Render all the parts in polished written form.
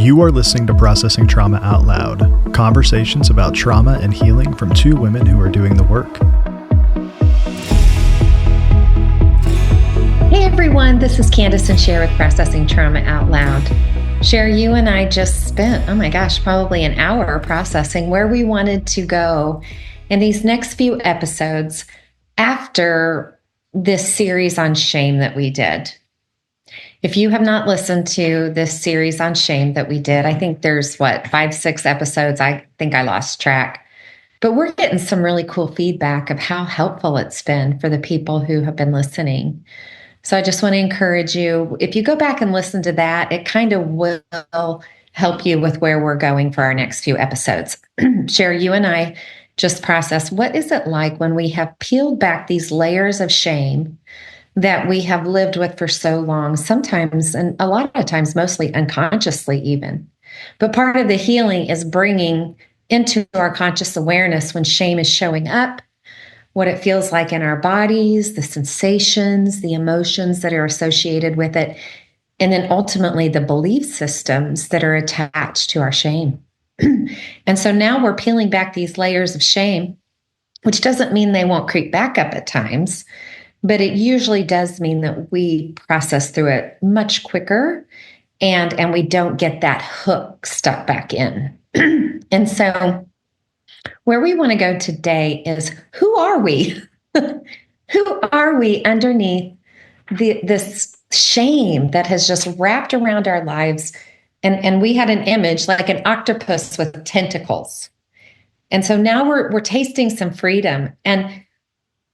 You are listening to Processing Trauma Out Loud, conversations about trauma and healing from two women who are doing the work. Hey everyone, this is Kandace and Sher with Processing Trauma Out Loud. Sher, you and I just spent, probably an hour processing where we wanted to go in these next few episodes after this series on shame that we did. If you have not listened to this series on shame that we did, I think there's 5, 6 episodes. I think I lost track. But we're getting some really cool feedback of how helpful it's been for the people who have been listening. So I just want to encourage you, if you go back and listen to that, it kind of will help you with where we're going for our next few episodes. Sher, you and I just process, what is it like when we have peeled back these layers of shame that we have lived with for so long, sometimes, and a lot of times, mostly unconsciously even. But part of the healing is bringing into our conscious awareness when shame is showing up, what it feels like in our bodies, the sensations, the emotions that are associated with it, and then ultimately the belief systems that are attached to our shame. And so now we're peeling back these layers of shame, which doesn't mean they won't creep back up at times, but it usually does mean that we process through it much quicker and we don't get that hook stuck back in. And so where we want to go today is, who are we? Who are we underneath this shame that has just wrapped around our lives? And we had an image like an octopus with tentacles. And so now we're tasting some freedom, and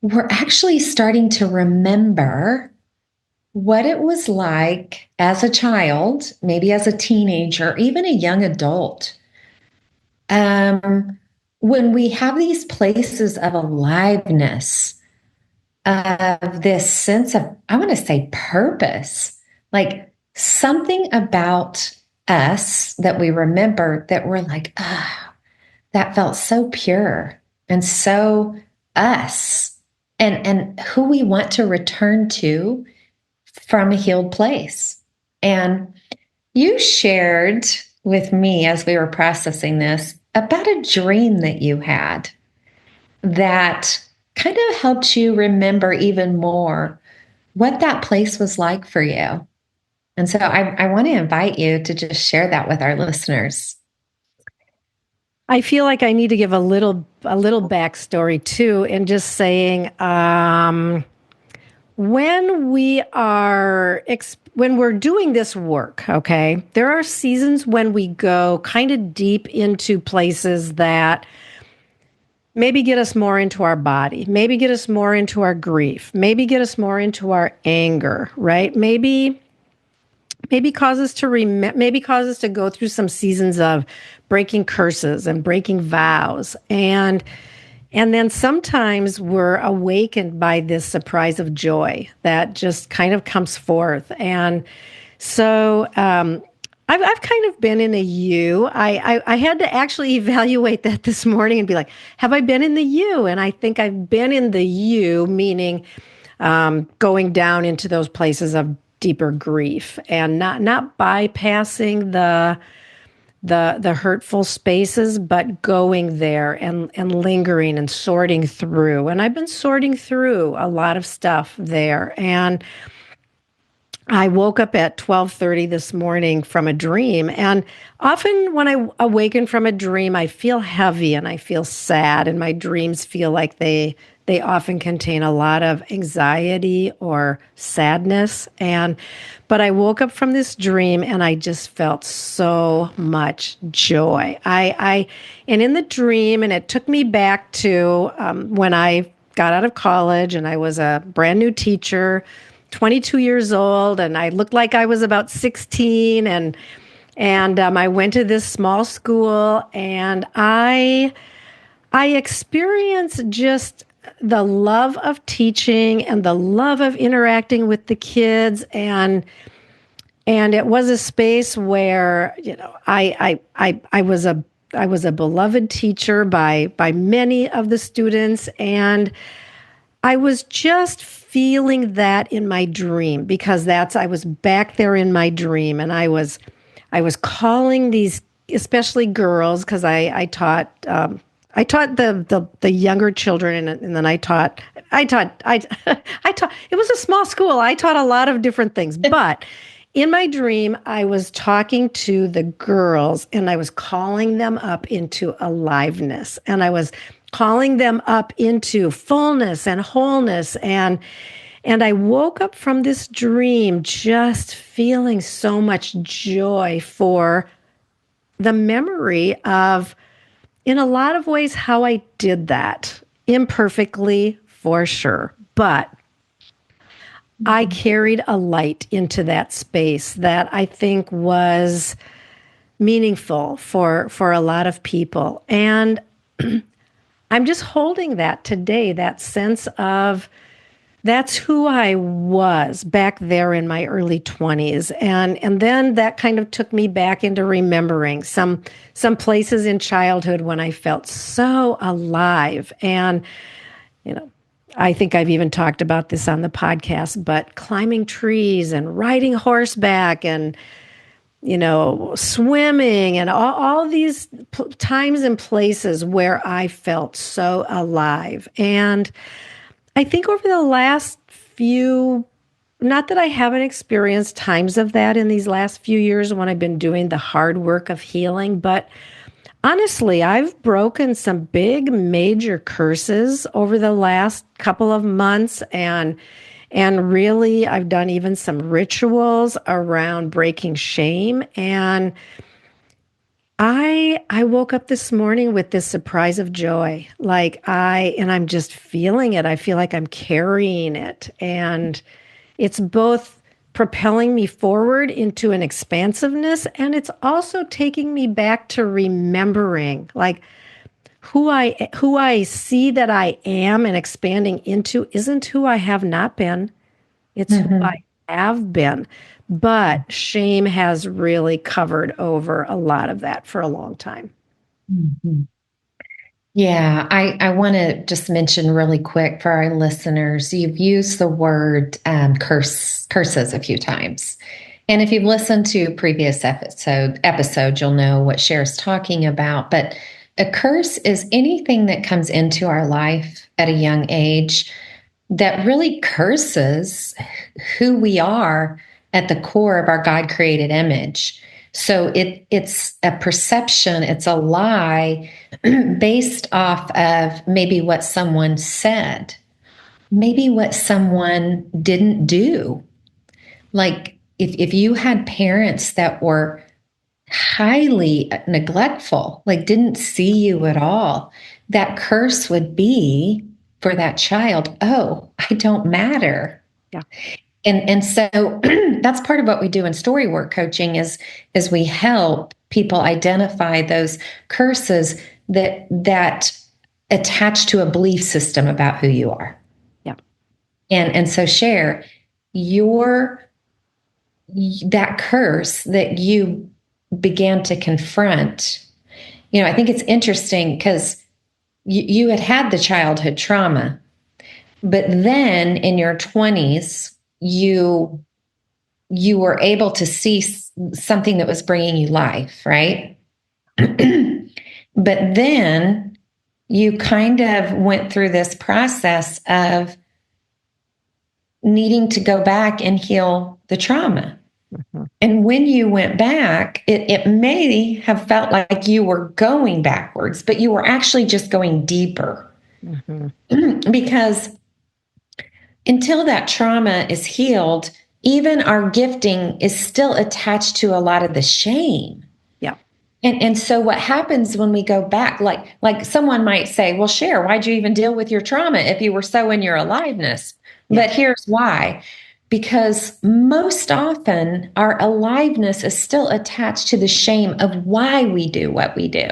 we're actually starting to remember what it was like as a child, maybe as a teenager, even a young adult, when we have these places of aliveness, of this sense of, I want to say, purpose, like something about us that we remember that we're like, that felt so pure and so us. And who we want to return to from a healed place. And you shared with me as we were processing this about a dream that you had that kind of helped you remember even more what that place was like for you. And so I want to invite you to just share that with our listeners. I feel like I need to give a little backstory too, and just saying, when we're doing this work, okay, there are seasons when we go kind of deep into places that maybe get us more into our body, maybe get us more into our grief, maybe get us more into our anger, right? Maybe cause us to go through some seasons of breaking curses and breaking vows. And then sometimes we're awakened by this surprise of joy that just kind of comes forth. And so I've kind of been in a U. I had to actually evaluate that this morning and be like, have I been in the U? And I think I've been in the U, meaning going down into those places of deeper grief and not bypassing the hurtful spaces, but going there and lingering and sorting through. And I've been sorting through a lot of stuff there. And I woke up at 12:30 this morning from a dream. And often when I awaken from a dream, I feel heavy and I feel sad. And my dreams feel like they often contain a lot of anxiety or sadness. But I woke up from this dream and I just felt so much joy. And in the dream, and it took me back to when I got out of college and I was a brand new teacher, 22 years old, and I looked like I was about 16, and I went to this small school, and I experienced just the love of teaching and the love of interacting with the kids, and it was a space where, I was a beloved teacher by many of the students, and I was just feeling that in my dream, because I was back there in my dream, and I was I was calling these, especially girls, because I taught I taught the younger children, and then I taught I taught it was a small school. I taught a lot of different things, but in my dream, I was talking to the girls and I was calling them up into aliveness, and I was calling them up into fullness and wholeness, and I woke up from this dream just feeling so much joy for the memory of, in a lot of ways, how I did that. Imperfectly, for sure. But I carried a light into that space that I think was meaningful for a lot of people. And I'm just holding that today, that sense of that's who I was back there in my early 20s. And then that kind of took me back into remembering some places in childhood when I felt so alive. And, you know, I think I've even talked about this on the podcast, but climbing trees and riding horseback and, swimming and all these times and places where I felt so alive. And I think over the last few, not that I haven't experienced times of that in these last few years when I've been doing the hard work of healing, but honestly, I've broken some big major curses over the last couple of months, and really I've done even some rituals around breaking shame. And I woke up this morning with this surprise of joy. And I'm just feeling it. I feel like I'm carrying it. And it's both propelling me forward into an expansiveness, and it's also taking me back to remembering like who I see that I am and expanding into isn't who I have not been. It's who I have been. But shame has really covered over a lot of that for a long time. Mm-hmm. Yeah, I want to just mention really quick for our listeners, you've used the word curses a few times. And if you've listened to previous episodes, you'll know what Cher's talking about. But a curse is anything that comes into our life at a young age that really curses who we are at the core of our God created image. So it's a perception, it's a lie based off of maybe what someone said, maybe what someone didn't do. Like if you had parents that were highly neglectful, like didn't see you at all, that curse would be for that child, oh, I don't matter. Yeah. And so that's part of what we do in story work coaching is we help people identify those curses that attach to a belief system about who you are. Yeah. And so Cher, that curse that you began to confront, I think it's interesting because you had the childhood trauma, but then in your 20s, you were able to see something that was bringing you life, right? But then you kind of went through this process of needing to go back and heal the trauma. Mm-hmm. And when you went back, it may have felt like you were going backwards, but you were actually just going deeper. Mm-hmm. Because until that trauma is healed, even our gifting is still attached to a lot of the shame. Yeah. And so what happens when we go back, like someone might say, well, Cher, why'd you even deal with your trauma if you were so in your aliveness? Yeah. But here's why. Because most often our aliveness is still attached to the shame of why we do what we do.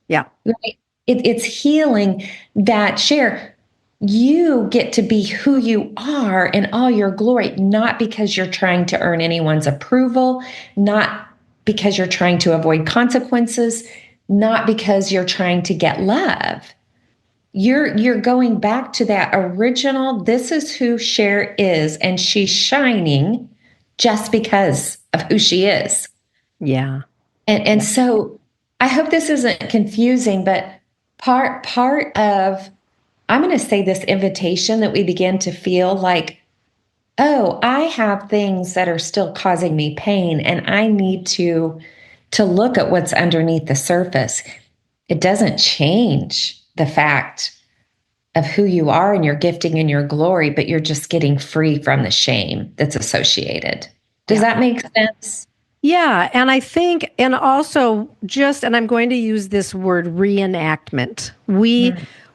Yeah. Right? It's healing that, Cher, you get to be who you are in all your glory, not because you're trying to earn anyone's approval, not because you're trying to avoid consequences, not because you're trying to get love. You're going back to that original, this is who Cher is, and she's shining just because of who she is. Yeah. And so I hope this isn't confusing, but part of, I'm going to say, this invitation that we begin to feel like, oh, I have things that are still causing me pain, and I need to look at what's underneath the surface. It doesn't change the fact of who you are and your gifting and your glory, but you're just getting free from the shame that's associated. Does Yeah. that make sense? Yeah. And I think, and also and I'm going to use this word reenactment.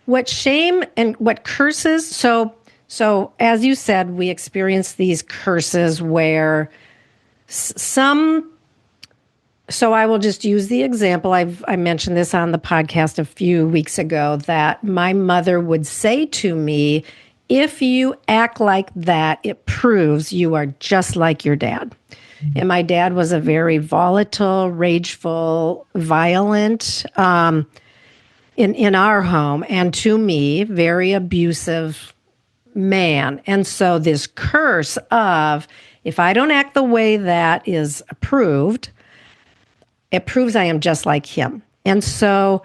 What shame and what curses. So as you said, we experience these curses where some, so I will just use the example. I mentioned this on the podcast a few weeks ago that my mother would say to me, if you act like that, it proves you are just like your dad. And my dad was a very volatile, rageful, violent, in our home, and to me, very abusive man. And so this curse of, if I don't act the way that is approved, it proves I am just like him. And so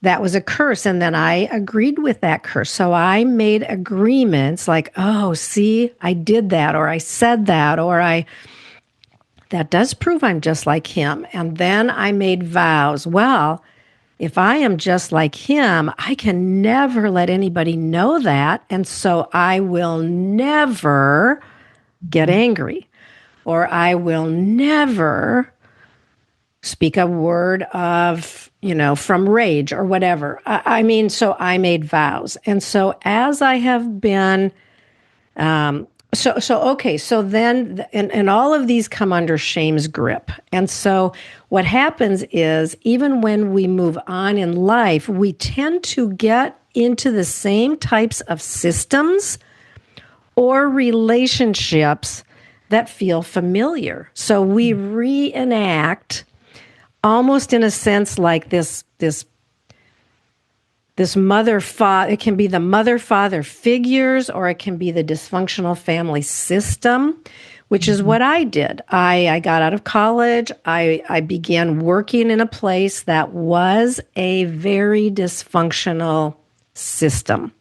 that was a curse. And then I agreed with that curse. So I made agreements like, oh, see, I did that, or I said that, that does prove I'm just like him. And then I made vows. Well, if I am just like him, I can never let anybody know that. And so I will never get angry, or I will never speak a word of, from rage or whatever. I mean, so I made vows. And so as I have been, okay, so then, and all of these come under shame's grip. And so what happens is, even when we move on in life, we tend to get into the same types of systems or relationships that feel familiar. So we reenact, almost in a sense, like this mother-father. It can be the mother-father figures, or it can be the dysfunctional family system, which is what I did. I got out of college. I began working in a place that was a very dysfunctional system.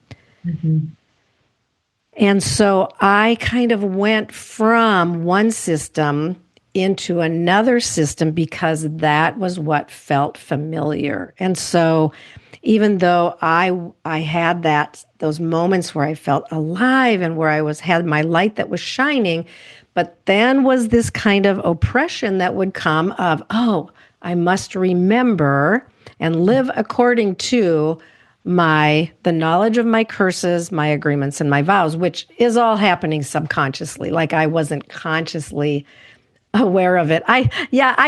And so I kind of went from one system into another system because that was what felt familiar. And so even though I had those moments where I felt alive and where had my light that was shining, but then was this kind of oppression that would come of, oh, I must remember and live according to the knowledge of my curses, my agreements, and my vows, which is all happening subconsciously. Like I wasn't consciously aware of it. I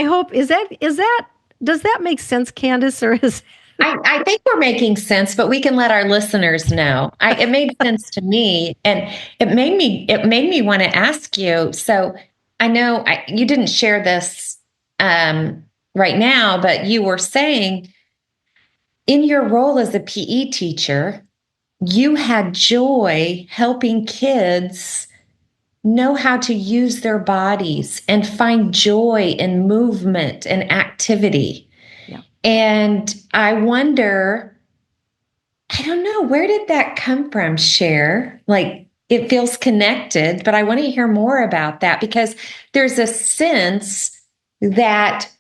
hope, does that make sense, Kandace, or is I think we're making sense, but we can let our listeners know. It made sense to me, and it made me want to ask you. So I know you didn't share this right now, but you were saying in your role as a PE teacher, you had joy helping kids know how to use their bodies and find joy in movement and activity. And I wonder, I don't know, where did that come from, Cher? Like, it feels connected, but I want to hear more about that, because there's a sense that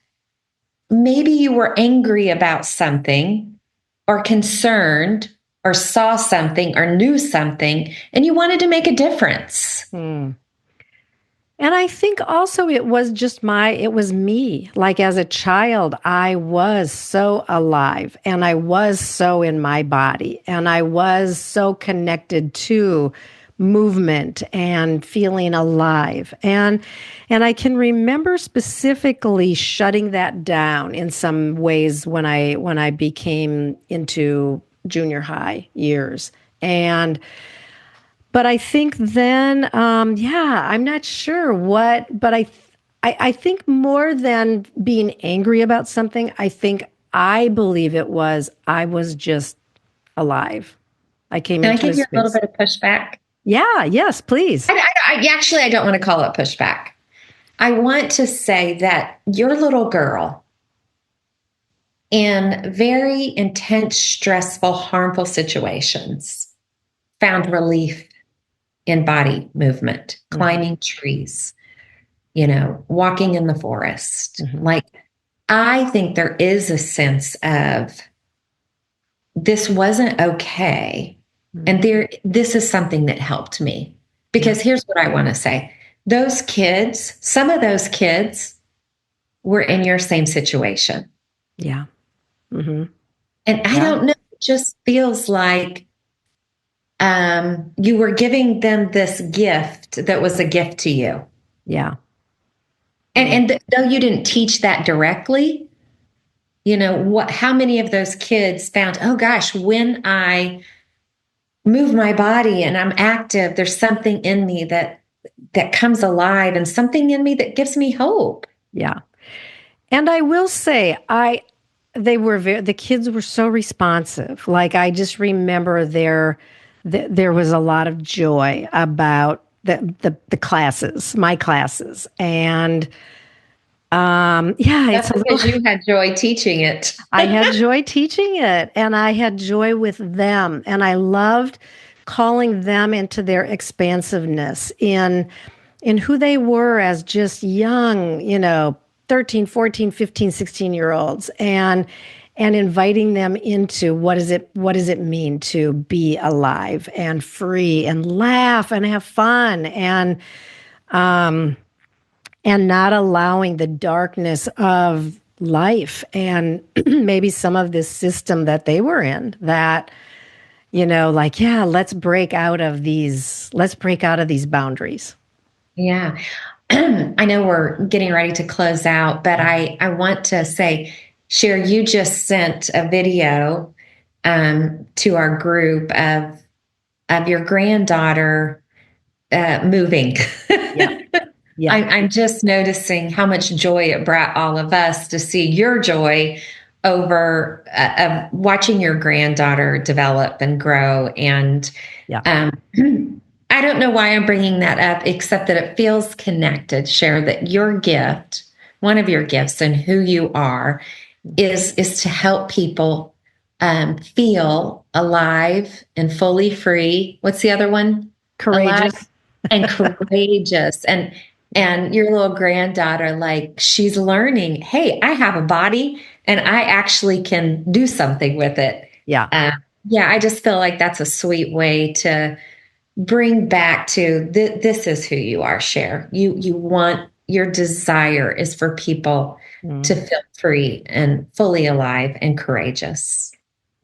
maybe you were angry about something, or concerned, or saw something, or knew something, and you wanted to make a difference. And I think also it was me. Like as a child, I was so alive, and I was so in my body, and I was so connected to movement and feeling alive. And I can remember specifically shutting that down in some ways when I became into junior high years. But I think then, I'm not sure what, but I think more than being angry about something, I believe I was just alive. I came Can I into give you a little space. bit of pushback? Yeah, yes, please. Actually, I don't want to call it pushback. I want to say that your little girl, in very intense, stressful, harmful situations, found relief in body movement, climbing trees, walking in the forest. Like, I think there is a sense of this wasn't okay. And this is something that helped me. Because here's what I want to say. Those kids, some of those kids were in your same situation. Yeah. Mm-hmm. And I don't know, it just feels like you were giving them this gift that was a gift to you. Yeah. And though you didn't teach that directly, how many of those kids found, oh gosh, when I move my body and I'm active, there's something in me that comes alive, and something in me that gives me hope. Yeah. And I will say, the kids were so responsive. Like, I just remember there was a lot of joy about the classes, my classes. And That's because you had joy teaching it. I had joy teaching it, and I had joy with them, and I loved calling them into their expansiveness in who they were as just young, 13, 14, 15, 16-year-olds, and inviting them into what does it mean to be alive and free and laugh and have fun, and not allowing the darkness of life and maybe some of this system that they were in, that, let's break out of these boundaries. Yeah. I know we're getting ready to close out, but I want to say, Sher, you just sent a video to our group of your granddaughter moving. Yeah. Yeah. I'm just noticing how much joy it brought all of us to see your joy over watching your granddaughter develop and grow. And I don't know why I'm bringing that up, except that it feels connected, Sher, that your gift, one of your gifts and who you are, is to help people feel alive and fully free. What's the other one? Courageous. Alive and courageous. And your little granddaughter, like, she's learning, hey, I have a body and I actually can do something with it. Yeah. I just feel like that's a sweet way to bring back to this is who you are, Sher. You want, your desire is for people to feel free and fully alive and courageous.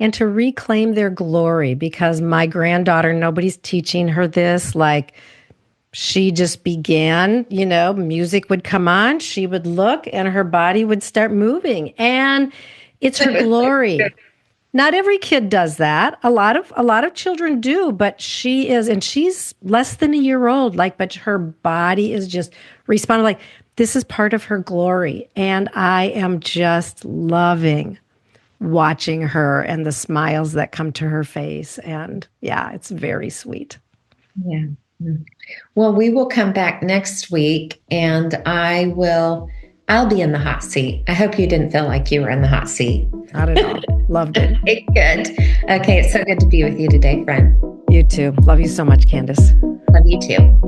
And to reclaim their glory, because my granddaughter, nobody's teaching her this. Like, she just began, music would come on, she would look, and her body would start moving. And it's her glory. Not every kid does that. A lot of children do, but she is, and she's less than a year old, but her body is just responding like this is part of her glory. And I am just loving watching her and the smiles that come to her face. And it's very sweet. Yeah. Well, we will come back next week, and I'll be in the hot seat. I hope you didn't feel like you were in the hot seat. Not at all. Loved it. Okay, good. Okay, it's so good to be with you today, friend. You too. Love you so much, Kandace. Love you too.